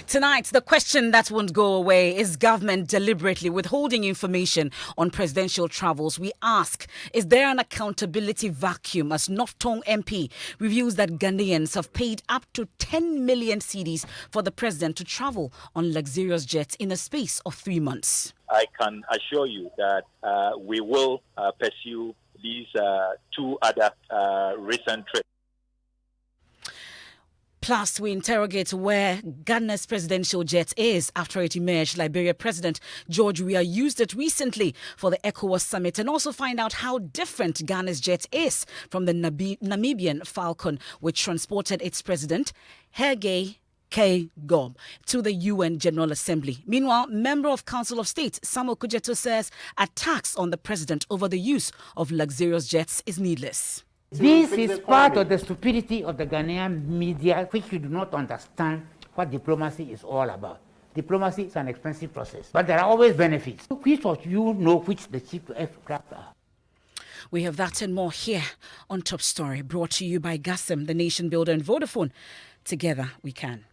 Tonight, the question that won't go away is government deliberately withholding information on presidential travels. We ask, is there an accountability vacuum as Noftong MP reveals that Ghanaians have paid up to 10 million cedis for the president to travel on luxurious jets in a space of 3 months? I can assure you that we will pursue these two other recent trips. Plus, we interrogate where Ghana's presidential jet is after it emerged. Liberia President George Weah used it recently for the ECOWAS summit, and also find out how different Ghana's jet is from the Namibian Falcon, which transported its president, Hage K. Gob, to the UN General Assembly. Meanwhile, member of Council of State Samuel Kujeto says attacks on the president over the use of luxurious jets is needless. This is part of the stupidity of the Ghanaian media, which you do not understand what diplomacy is all about. Diplomacy is an expensive process, but there are always benefits. Which of you know which the cheap aircraft are? We have that and more here on Top Story, brought to you by Gassem, the nation builder, and Vodafone. Together we can.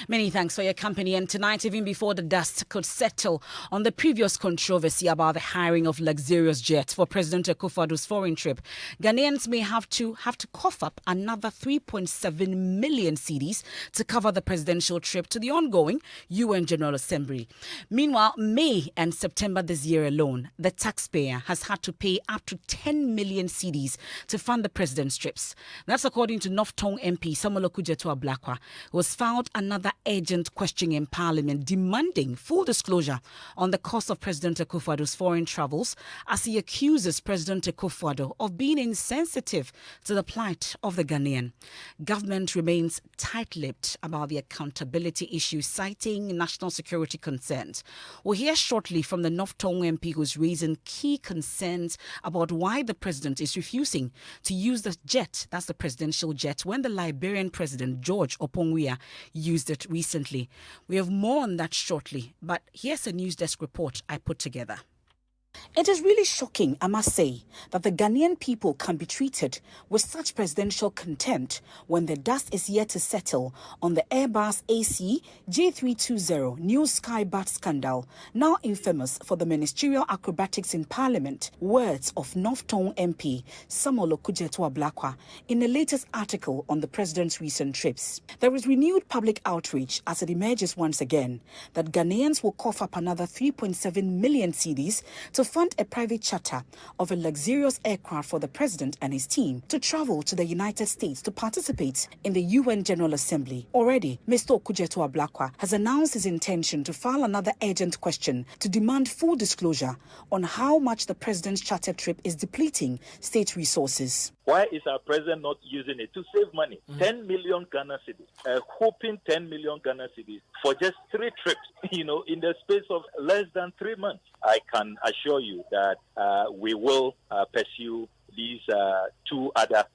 Many thanks for your company. And tonight, even before the dust could settle on the previous controversy about the hiring of luxurious jets for President Akufo-Addo's foreign trip, Ghanaians may have to cough up another 3.7 million cedis to cover the presidential trip to the ongoing UN General Assembly. Meanwhile, May and September this year alone, the taxpayer has had to pay up to 10 million cedis to fund the president's trips. That's according to Noftong MP Samuel Kujeto Ablakwa, who has filed another urgent question in Parliament demanding full disclosure on the cost of President Akufo-Addo's foreign travels, as he accuses President Akufo-Addo of being insensitive to the plight of the Ghanaian. Government remains tight-lipped about the accountability issue, citing national security concerns. We'll hear shortly from the Noftong MP, who's raising key concerns about why the president is refusing to use the jet, that's the presidential jet, when the Liberian president, George Oppong Weah, used it recently. We have more on that shortly, but here's a news desk report I put together. It is really shocking, I must say, that the Ghanaian people can be treated with such presidential contempt when the dust is yet to settle on the Airbus AC J320 New Sky Bat scandal, now infamous for the ministerial acrobatics in Parliament. Words of Noftong MP Samuel Kujeto Ablakwa in the latest article on the president's recent trips. There is renewed public outrage as it emerges once again that Ghanaians will cough up another 3.7 million cedis to fund a private charter of a luxurious aircraft for the president and his team to travel to the United States to participate in the UN General Assembly. Already, Mr. Kujeto Ablakwa has announced his intention to file another urgent question to demand full disclosure on how much the president's charter trip is depleting state resources. Why is our president not using it to save money? 10 million Ghana cedis, hoping 10 million Ghana cedis for just 3 trips, in the space of less than 3 months. I can assure you that we will pursue these 2 other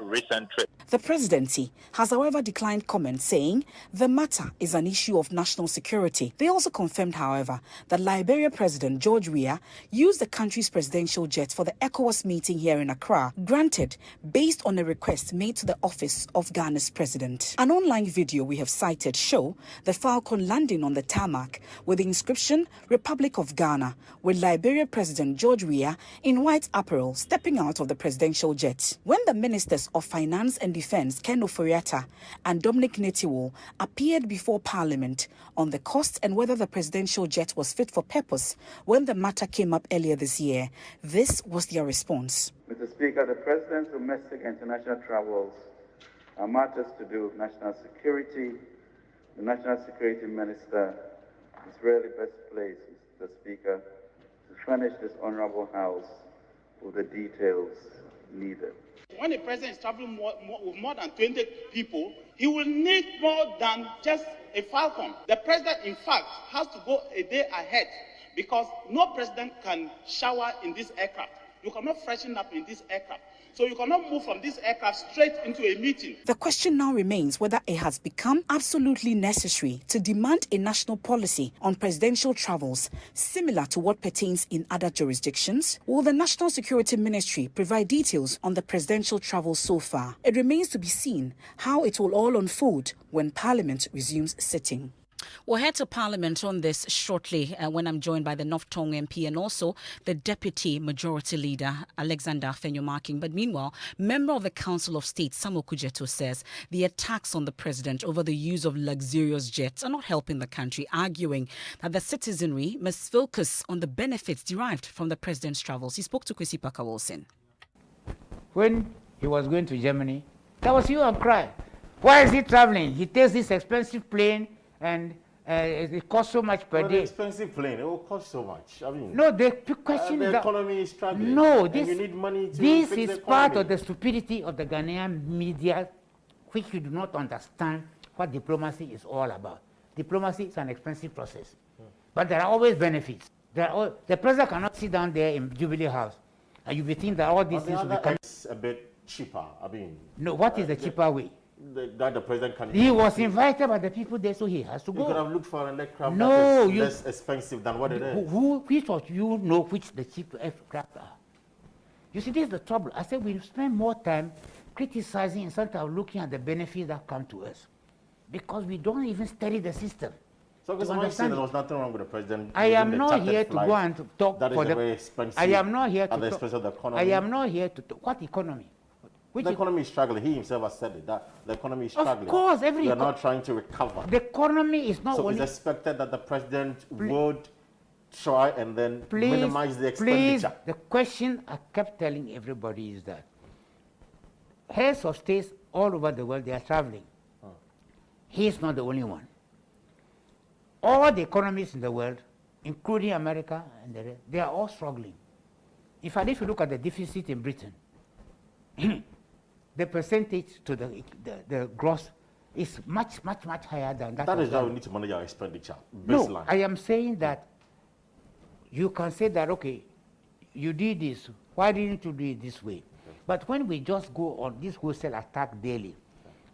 recent trips. The presidency has, however, declined comment, saying the matter is an issue of national security. They also confirmed, however, that Liberia President George Weah used the country's presidential jet for the ECOWAS meeting here in Accra, granted based on a request made to the office of Ghana's president. An online video we have cited show the Falcon landing on the tarmac with the inscription Republic of Ghana, with Liberia President George Weah in white apparel stepping out of the presidential jet. When the ministers of Finance and Defense, Ken Oforiatta and Dominic Netiwo, appeared before Parliament on the cost and whether the presidential jet was fit for purpose when the matter came up earlier this year, this was their response. Mr. Speaker, the President's domestic and international travels are matters to do with national security. The National Security Minister is really best placed, Mr. Speaker, to furnish this honorable House with the details needed. when the president is traveling with more than 20 people, he will need more than just a Falcon. The president, in fact, has to go a day ahead because no president can shower in this aircraft. You cannot freshen up in this aircraft. So you cannot move from this aircraft straight into a meeting. The question now remains whether it has become absolutely necessary to demand a national policy on presidential travels similar to what pertains in other jurisdictions. Will the National Security Ministry provide details on the presidential travels so far? It remains to be seen how it will all unfold when Parliament resumes sitting. We'll head to Parliament on this shortly when I'm joined by the North Tongue MP and also the Deputy Majority Leader, Alexander Afenyo-Markin. But meanwhile, member of the Council of State, Sam Okujeto, says the attacks on the president over the use of luxurious jets are not helping the country, arguing that the citizenry must focus on the benefits derived from the president's travels. He spoke to Kwesi Parker-Wilson. When he was going to Germany, that was hue and cry. Why is he traveling? He takes this expensive plane and it costs so much per day. An expensive plane, it will cost so much. I mean, no, the question the is that economy is struggling. No, and you need money to this fix is the part economy. of the stupidity of the Ghanaian media, which you do not understand what diplomacy is all about. Diplomacy is an expensive process, but there are always benefits. The president cannot sit down there in Jubilee House, and you be thinking that all these things will become a bit cheaper. I mean, no. What is the cheaper way? That the president can. He was invited by the people there, so he has to go. You could have looked for an aircraft that is less expensive than what it is. Which of you know which the cheap aircraft are? You see, this is the trouble. I said we spend more time criticizing instead of looking at the benefits that come to us, because we don't even study the system. So, because I'm saying there was nothing wrong with the president. I am not here to go and talk for the. Very expensive. I am not here to at the expense of the economy. I am not here to talk. What economy? The economy is struggling. He himself has said it, that the economy is struggling. Of course, we are not trying to recover. The economy is not. So it's expected that the president would try and then minimize the expenditure. Please, the question I kept telling everybody is that heads of states all over the world, they are traveling. He is not the only one. All the economies in the world, including America and the rest, they are all struggling. In fact, if you look at the deficit in Britain, the percentage to the gross is much higher than that. That is how we need to manage our expenditure. Baseline. No, I am saying that you can say that, okay, you did this, why didn't you do it this way? But when we just go on this wholesale attack daily,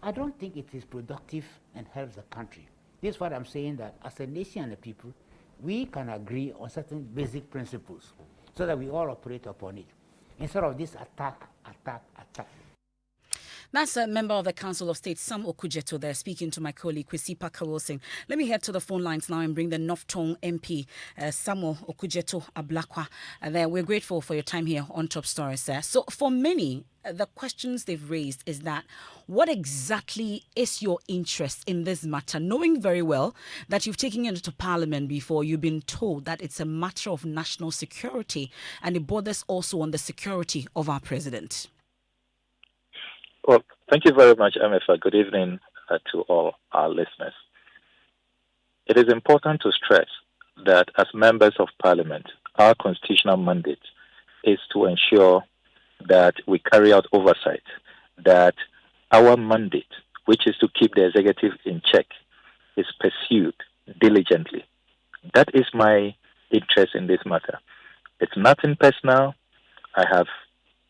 I don't think it is productive and helps the country. This is what I'm saying, that as a nation and a people, we can agree on certain basic principles so that we all operate upon it, instead of this attack. That's a member of the Council of State, Sam Okujeto, there, speaking to my colleague, Kwesi Parker-Wilson. Let me head to the phone lines now and bring the North Tongue MP, Samuel Okujeto Ablakwa. There, we're grateful for your time here on Top Story, sir. So for many, the questions they've raised is that what exactly is your interest in this matter, knowing very well that you've taken it to Parliament before, you've been told that it's a matter of national security and it borders also on the security of our president? Well, thank you very much, Emefa. Good evening to all our listeners. It is important to stress that as members of Parliament, our constitutional mandate is to ensure that we carry out oversight, that our mandate, which is to keep the executive in check, is pursued diligently. That is my interest in this matter. It's nothing personal. I have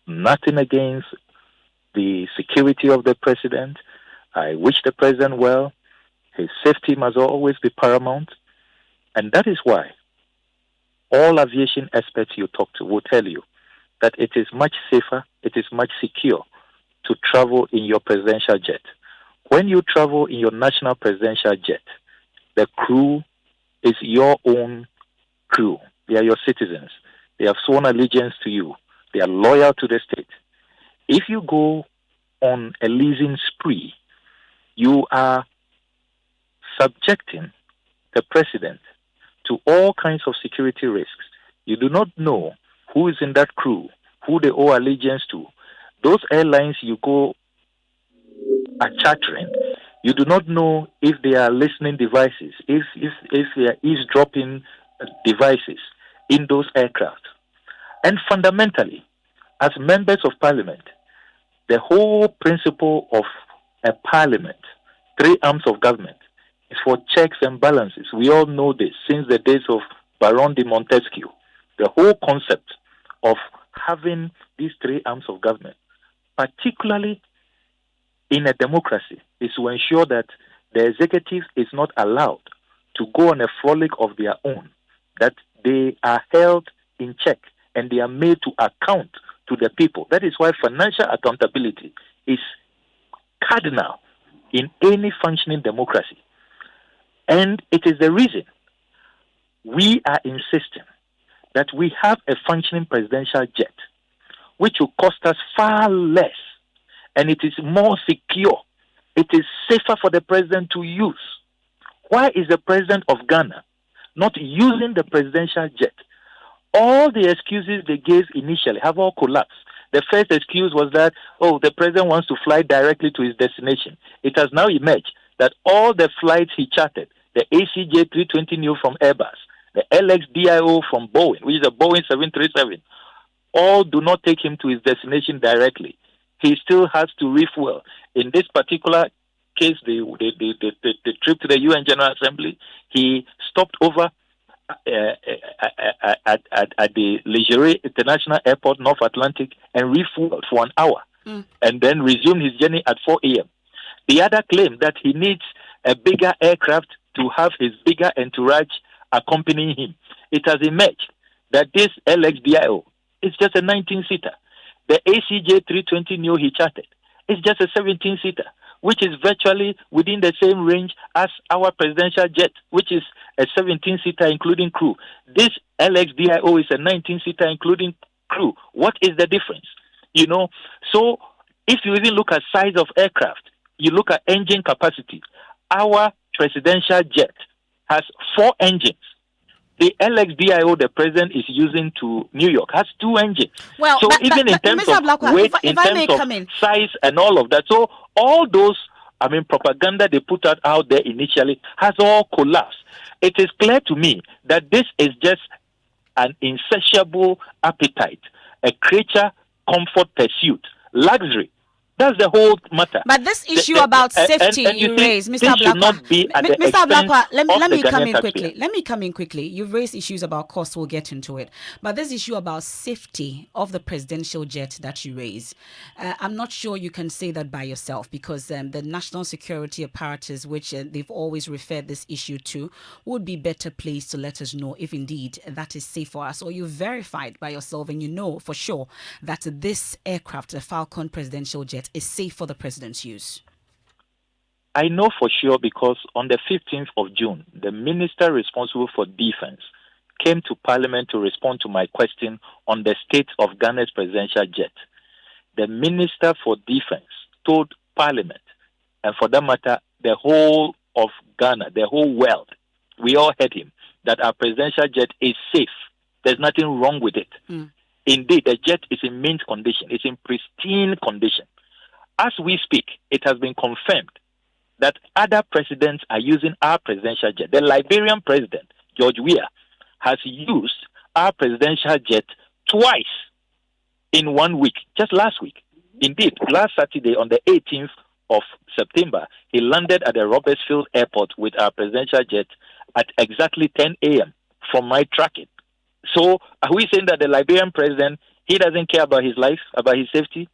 nothing against the security of the president. I wish the president well. His safety must always be paramount. And that is why all aviation experts you talk to will tell you that it is much safer, it is much secure to travel in your presidential jet. When you travel in your national presidential jet, the crew is your own crew. They are your citizens. They have sworn allegiance to you. They are loyal to the state. If you go on a leasing spree, you are subjecting the president to all kinds of security risks. You do not know who is in that crew, who they owe allegiance to. Those airlines you go are chartering, you do not know if they are listening devices, if they are eavesdropping devices in those aircraft. And fundamentally, as members of Parliament, the whole principle of a parliament, three arms of government, is for checks and balances. We all know this since the days of Baron de Montesquieu. The whole concept of having these three arms of government, particularly in a democracy, is to ensure that the executive is not allowed to go on a frolic of their own, that they are held in check and they are made to account to the people. That is why financial accountability is cardinal in any functioning democracy. And it is the reason we are insisting that we have a functioning presidential jet, which will cost us far less, and it is more secure. It is safer for the president to use. Why is the president of Ghana not using the presidential jet? All the excuses they gave initially have all collapsed. The first excuse was that, the president wants to fly directly to his destination. It has now emerged that all the flights he chartered, the ACJ 320 Neo from Airbus, the LXDIO from Boeing, which is a Boeing 737, all do not take him to his destination directly. He still has to refuel. In this particular case, the trip to the UN General Assembly, he stopped over at the Leisure International Airport, North Atlantic, and refueled for an hour, and then resumed his journey at 4 a.m. The other claimed that he needs a bigger aircraft to have his bigger entourage accompanying him. It has emerged that this LXDIO is just a 19-seater. The ACJ 320 Neo he chartered is just a 17-seater, which is virtually within the same range as our presidential jet, which is a 17-seater including crew. This LXDIO is a 19-seater including crew. What is the difference? So if you even look at size of aircraft, you look at engine capacity, our presidential jet has 4 engines. The LXDIO the president is using to New York has 2 engines. Well, so even in terms of weight, in terms of size and all of that, so all those, propaganda they put out there initially has all collapsed. It is clear to me that this is just an insatiable appetite, a creature comfort pursuit, luxury. That's the whole matter. But this issue about safety you raised, Mr. Blakwa, let me come in quickly. Let me come in quickly. You've raised issues about cost. We'll get into it. But this issue about safety of the presidential jet that you raise, I'm not sure you can say that by yourself, because the national security apparatus, which they've always referred this issue to, would be better placed to let us know if indeed that is safe for us, or you verified by yourself and you know for sure that this aircraft, the Falcon presidential jet, is safe for the president's use. I know for sure because on the 15th of June, the minister responsible for defense came to Parliament to respond to my question on the state of Ghana's presidential jet. The minister for defense told Parliament, and for that matter, the whole of Ghana, the whole world, we all heard him, that our presidential jet is safe. There's nothing wrong with it. Indeed, the jet is in mint condition. It's in pristine condition. As we speak, it has been confirmed that other presidents are using our presidential jet. The Liberian president, George Weah, has used our presidential jet twice in 1 week, just last week. Indeed, last Saturday on the 18th of September, he landed at the Robertsfield Airport with our presidential jet at exactly 10 a.m. from my tracking. So are we saying that the Liberian president, he doesn't care about his life, about his safety?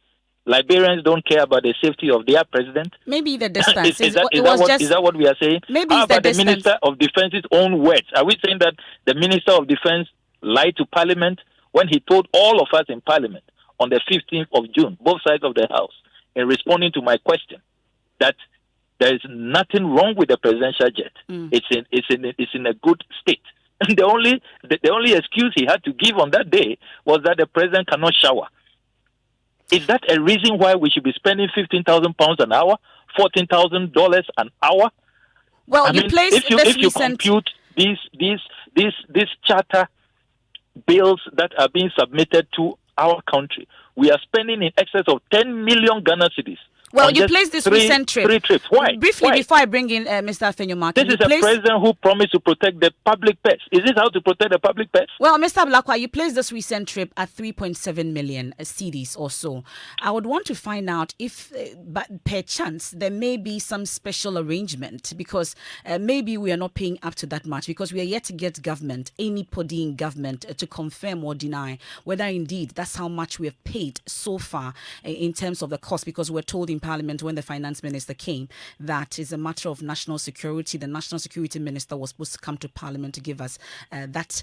Liberians don't care about the safety of their president? Maybe the distance. Is that what we are saying? Maybe How it's about the the Minister of Defense's own words? Are we saying that the Minister of Defense lied to Parliament when he told all of us in Parliament on the 15th of June, both sides of the House, in responding to my question, that there is nothing wrong with the presidential jet? It's in a good state. And the only excuse he had to give on that day was that the president cannot shower. Is that a reason why we should be spending £15,000 an hour, $14,000 an hour? Well, if you compute these charter bills that are being submitted to our country, we are spending in excess of 10 million Ghana cedis Well, on you just placed this three recent trip. trips. Why? Briefly, Why? before I bring in Mr. Afenyomarkin, This is a president who promised to protect the public purse. Is this how to protect the public purse? Well, Mr. Blakwa, you placed this recent trip at 3.7 million cedis or so. I would want to find out if, but per chance, there may be some special arrangement because maybe we are not paying up to that much because we are yet to get government, anybody in government, to confirm or deny whether indeed that's how much we have paid so far in terms of the cost, because we're told in Parliament when the finance minister came that is a matter of national security. The national security minister was supposed to come to Parliament to give us that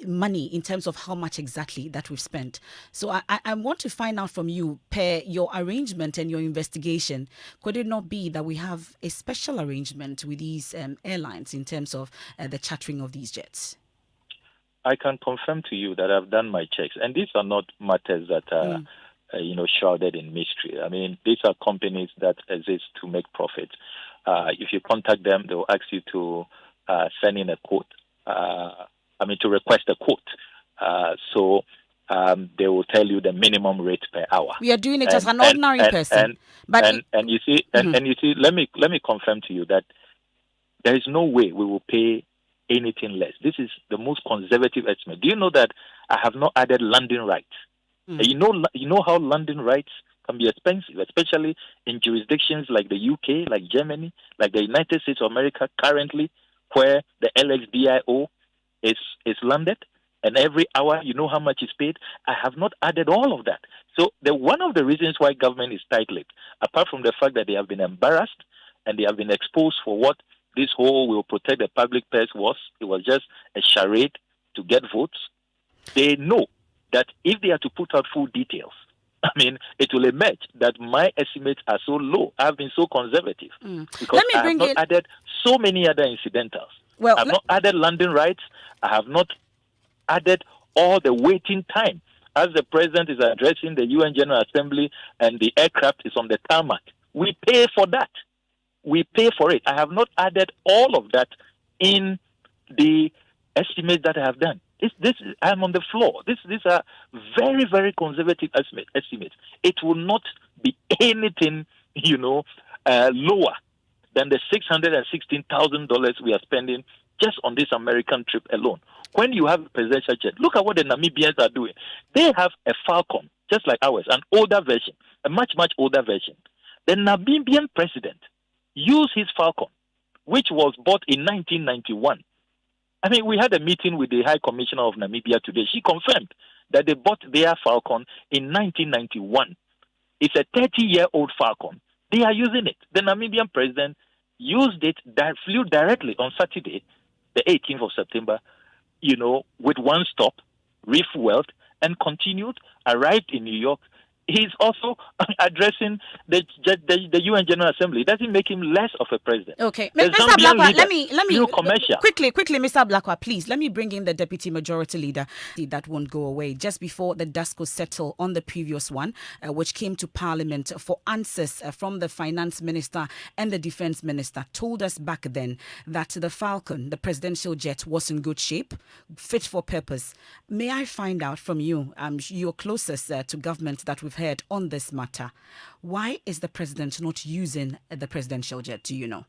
money in terms of how much exactly that we've spent. So I want to find out from you, per your arrangement and your investigation, could it not be that we have a special arrangement with these airlines in terms of the chartering of these jets? I can confirm to you that I've done my checks, and these are not matters that are, shrouded in mystery. I mean, these are companies that exist to make profit. If you contact them, they'll ask you to send in a quote. To request a quote. So they will tell you the minimum rate per hour. We are doing it as an ordinary person. And you see, let me confirm to you that there is no way we will pay anything less. This is the most conservative estimate. Do you know that I have not added landing rights? You know how landing rights can be expensive, especially in jurisdictions like the UK, like Germany, like the United States of America currently, where the LXDIO is landed, and every hour you know how much is paid. I have not added all of that. So one of the reasons why government is tight-lipped, apart from the fact that they have been embarrassed and they have been exposed for what this whole will protect the public purse was, it was just a charade to get votes. They know that if they are to put out full details, it will emerge that my estimates are so low. I've been so conservative because I have not added so many other incidentals. I have not added landing rights. I have not added all the waiting time as the president is addressing the UN General Assembly and the aircraft is on the tarmac. We pay for that. We pay for it. I have not added all of that in the estimate that I have done. I'm on the floor. These are very, very conservative estimates. It will not be anything, lower than the $616,000 we are spending just on this American trip alone. When you have a presidential jet, look at what the Namibians are doing. They have a Falcon, just like ours, an older version, a much, much older version. The Namibian president used his Falcon, which was bought in 1991. We had a meeting with the High Commissioner of Namibia today. She confirmed that they bought their Falcon in 1991. It's a 30-year-old Falcon. They are using it. The Namibian president used it, flew directly on Saturday, the 18th of September, with one stop, refueled, and continued, arrived in New York. He's also addressing the UN General Assembly. It doesn't make him less of a president. Okay, Mr. Blakwa, let me quickly, Mr. Blakwa, please. Let me bring in the Deputy Majority Leader. That won't go away. Just before the dust could settle on the previous one, which came to Parliament for answers from the Finance Minister and the Defence Minister, told us back then that the Falcon, the presidential jet, was in good shape, fit for purpose. May I find out from you? You're closest to government that we've heard on this matter. Why is the president not using the presidential jet? Do you know?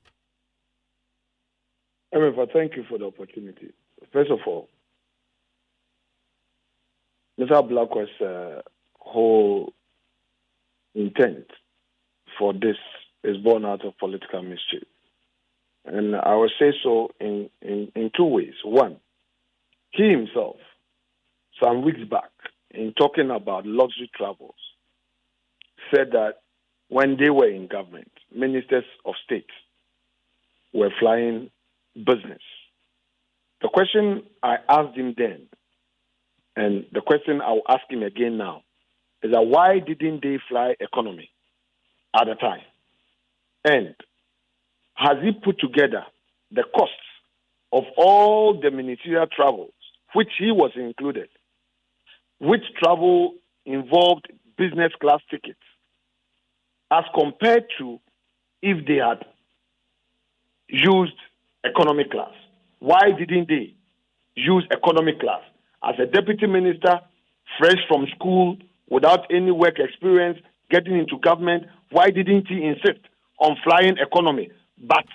Emefa, thank you for the opportunity. First of all, Mr. Blakwa's whole intent for this is born out of political mischief. And I will say so in two ways. One, he himself, some weeks back, in talking about luxury travels, said that when they were in government, ministers of state were flying business. The question I asked him then, and the question I will ask him again now, is that why didn't they fly economy at the time? And has he put together the costs of all the ministerial travels, which he was included, which travel involved business class tickets, as compared to if they had used economy class? Why didn't they use economy class? As a deputy minister, fresh from school, without any work experience, getting into government, why didn't he insist on flying economy but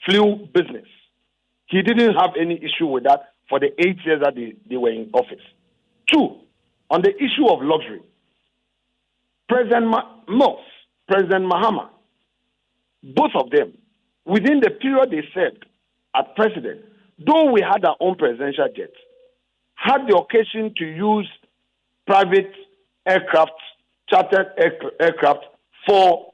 flew business? He didn't have any issue with that for the 8 years that they were in office. 2, on the issue of luxury, President Mills, President Mahama, both of them, within the period they served as president, though we had our own presidential jets, had the occasion to use private aircraft, chartered aircraft for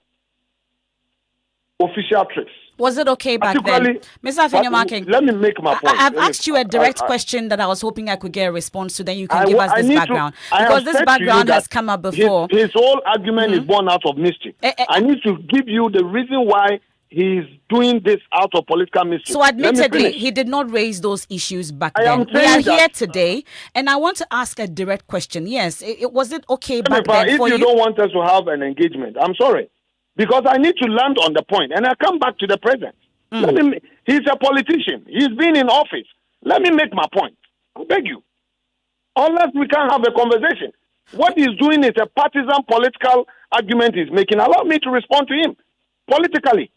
official trips. Was it okay back then? Mr. Afenyomarkin, let me make my point. I've asked you a direct question that I was hoping I could get a response to, then you can give us this background. Because this background has come up before. His whole argument is born out of mischief. I need to give you the reason why he's doing this out of political mischief. So admittedly, he did not raise those issues back then. We are here today, and I want to ask a direct question. Yes, was it okay back then for you? If you don't want us to have an engagement, I'm sorry. Because I need to land on the point, and I come back to the president. He's a politician. He's been in office. Let me make my point. I beg you. Unless we can't have a conversation. What he's doing is a partisan political argument he's making. Allow me to respond to him politically.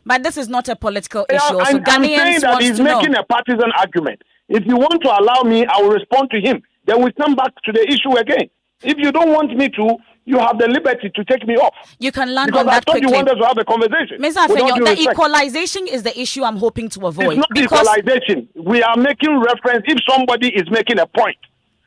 But this is not a political issue. So I'm saying that he's making a partisan argument. If you want to allow me, I will respond to him. Then we come back to the issue again. If you don't want me to, you have the liberty to take me off. You can land on that quickly. Because I thought you wanted to have a conversation. Mr. Afenyo, the equalization is the issue I'm hoping to avoid. It's not equalization. We are making reference, if somebody is making a point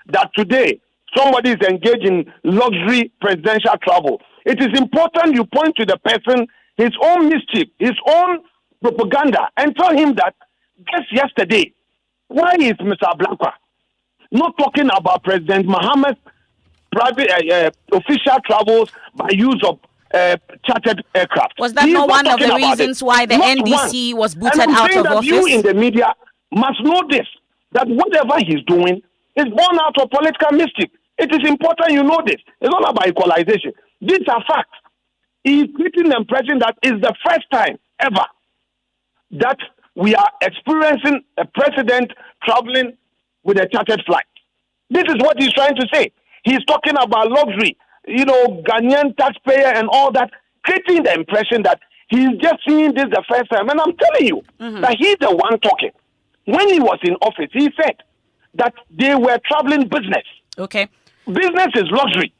that today somebody is engaged in luxury presidential travel, it is important you point to the person, his own mischief, his own propaganda, and tell him that just yesterday, why is Mr. Ablakwa not talking about President Mohammed's private official travels by use of chartered aircraft? Was that not one of the reasons why the NDC was booted out of office? You in the media must know this, that whatever he's doing is born out of political mischief. It is important you know this. It's not about equalization. These are facts. He's creating the impression that it's the first time ever that we are experiencing a president traveling with a chartered flight. This is what he's trying to say. He's talking about luxury, Ghanaian taxpayer and all that, creating the impression that he's just seeing this the first time. And I'm telling you that he's the one talking. When he was in office, he said that they were traveling business. Okay. Business is luxury.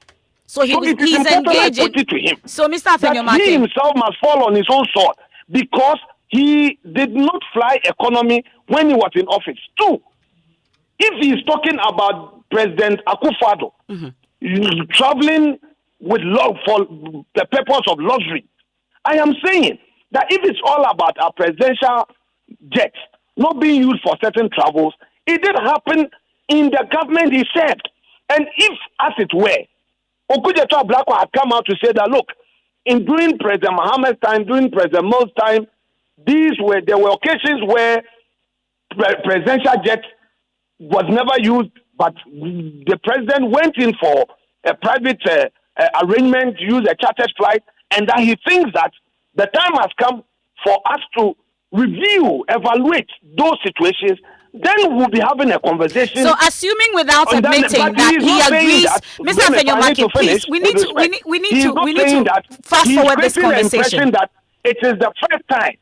So he's engaging. Put it to him. So Mr. Afenyomarkin, he himself must fall on his own sword because he did not fly economy when he was in office. 2, if he's talking about President Akufo-Addo traveling with for the purpose of luxury, I am saying that if it's all about our presidential jets not being used for certain travels, it did happen in the government he served. And if, as it were, Okujeto Ablakwa had come out to say that, look, during President Mohammed's time, during President Mills' time, there were occasions where presidential jet was never used, but the president went in for a private arrangement to use a chartered flight, and that he thinks that the time has come for us to review, evaluate those situations. Then we'll be having a conversation. So, assuming without admitting that he agrees, Mr. Afenyomarkin, please, we need to fast forward this conversation. That it is the first time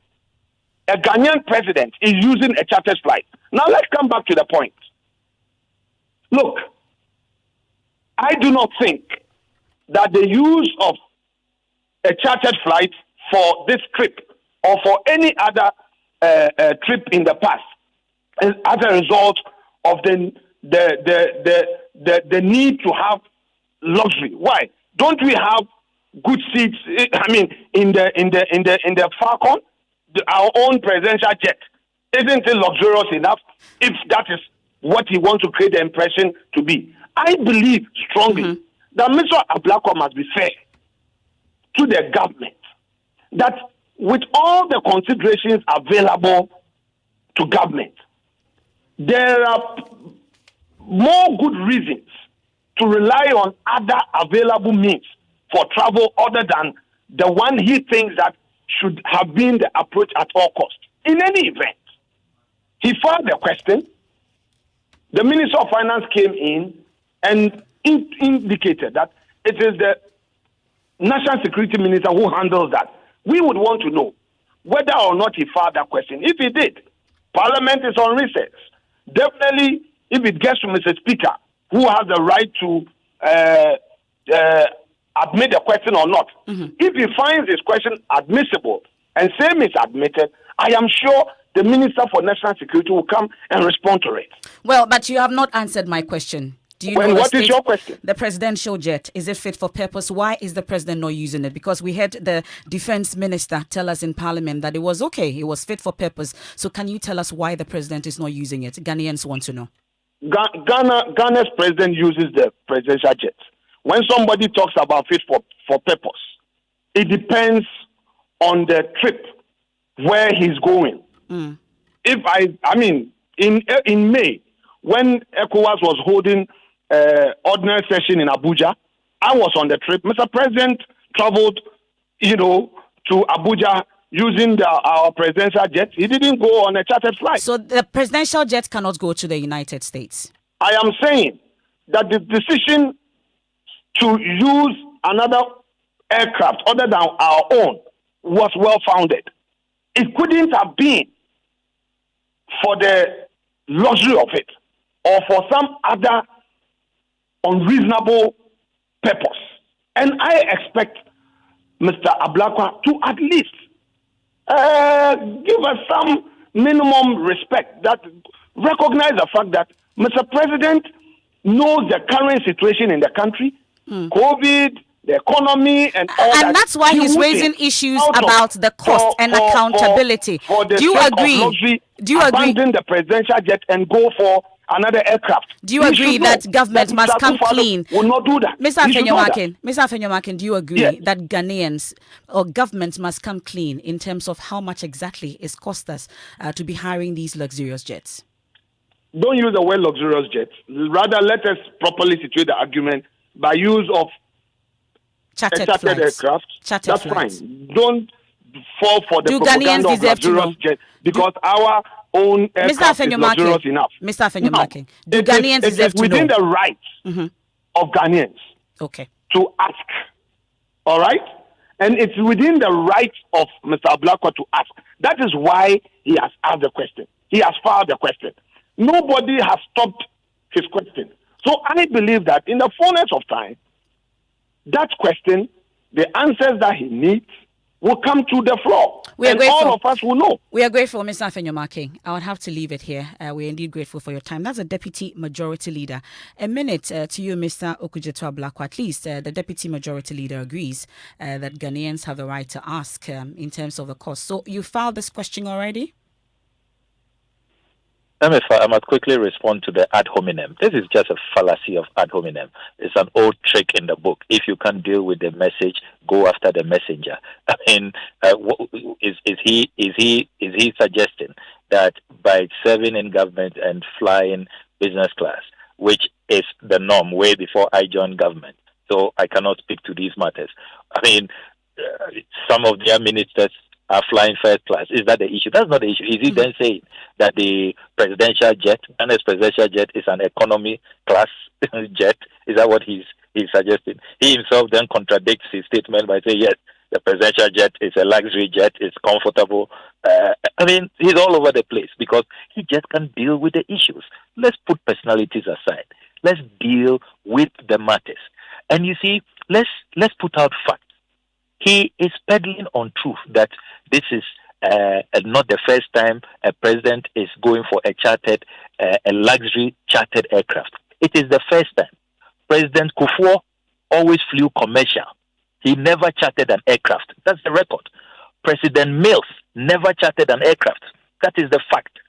a Ghanaian president is using a chartered flight. Now, let's come back to the point. Look, I do not think that the use of a chartered flight for this trip or for any other trip in the past as a result of the need to have luxury. Why? Don't we have good seats? I mean, in the Falcon, our own presidential jet, isn't it luxurious enough? If that is what he wants to create the impression to be, I believe strongly that Mr. Ablakwa must be fair to the government. That with all the considerations available to government, there are more good reasons to rely on other available means for travel other than the one he thinks that should have been the approach at all costs. In any event, he filed the question. The Minister of Finance came in and indicated that it is the national security minister who handles that. We would want to know whether or not he filed that question. If he did, Parliament is on recess. Definitely, if it gets to Mr. Speaker, who has the right to admit the question or not, if he finds his question admissible and same is admitted, I am sure the Minister for National Security will come and respond to it. Well, but you have not answered my question. Do you know what is your question? The presidential jet, is it fit for purpose? Why is the president not using it? Because we had the defense minister tell us in parliament that it was okay, it was fit for purpose. So can you tell us why the president is not using it? Ghanaians want to know. Ghana's president uses the presidential jet. When somebody talks about fit for purpose, it depends on the trip where he's going. If in May, when ECOWAS was holding ordinary session in Abuja, I was on the trip. Mr. President traveled, to Abuja using our presidential jet. He didn't go on a chartered flight. So the presidential jet cannot go to the United States. I am saying that the decision to use another aircraft other than our own was well-founded. It couldn't have been for the luxury of it or for some other unreasonable purpose. And I expect Mr. Ablakwa to at least give us some minimum respect, that recognize the fact that Mr. President knows the current situation in the country, COVID, the economy, and all that. And that's why he's raising issues about the cost and accountability. Do you agree? Abandon the presidential jet and go for another aircraft. Do you agree that government must come clean? Will not do that. Mr. Afenyomakin, do you agree that Ghanaians or government must come clean in terms of how much exactly it cost us to be hiring these luxurious jets? Don't use the word luxurious jets. Rather, let us properly situate the argument by use of chartered aircraft. That's fine. Don't fall for the propaganda of luxurious jets because our own aircraft is luxurious enough. Mr. Afenyomakin, do Ghanaians deserve to know? It is within the rights of Ghanaians to ask. All right? And it's within the rights of Mr. Ablakwa to ask. That is why he has asked the question. He has filed the question. Nobody has stopped his question. So I believe that in the fullness of time, that question, the answers that he needs, will come to the floor. All of us will know. We are grateful, Mr. Afenyomakin. I would have to leave it here. We're indeed grateful for your time. That's a Deputy Majority Leader. A minute to you, Mr. Okudzeto Ablakwa. At least the Deputy Majority Leader agrees that Ghanaians have the right to ask in terms of the cost. So you filed this question already? Emefa, I must quickly respond to the ad hominem. This is just a fallacy of ad hominem. It's an old trick in the book. If you can't deal with the message, go after the messenger. I mean, is he suggesting that by serving in government and flying business class, which is the norm way before I joined government, so I cannot speak to these matters. I mean, some of their ministers are flying first class. Is that the issue? That's not the issue. Is he then saying that the presidential jet, and his presidential jet is an economy class jet? Is that what he's suggesting? He himself then contradicts his statement by saying, yes, the presidential jet is a luxury jet, it's comfortable. I mean, he's all over the place because he just can't deal with the issues. Let's put personalities aside. Let's deal with the matters. And you see, let's put out facts. He is peddling on truth that this is not the first time a president is going for a luxury chartered aircraft. It is the first time. President Kufuor always flew commercial. He never chartered an aircraft. That's the record. President Mills never chartered an aircraft. That is the fact.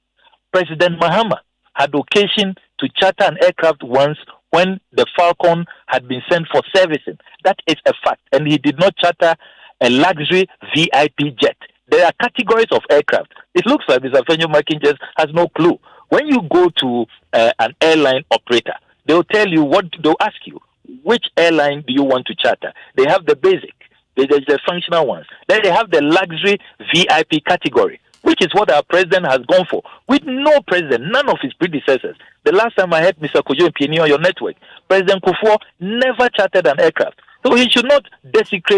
President Mahama had occasion to charter an aircraft once when the Falcon had been sent for servicing. That is a fact. And he did not charter a luxury VIP jet. There are categories of aircraft. It looks like Mr. Afenyomakin just has no clue. When you go to an airline operator, they'll tell you they'll ask you, which airline do you want to charter? They have the basic, there's the functional ones. Then they have the luxury VIP category, which is what our president has gone for. With no president, none of his predecessors. The last time I heard Mr. Kojo Mpieni on your network, President Kufuor never chartered an aircraft. So he should not desecrate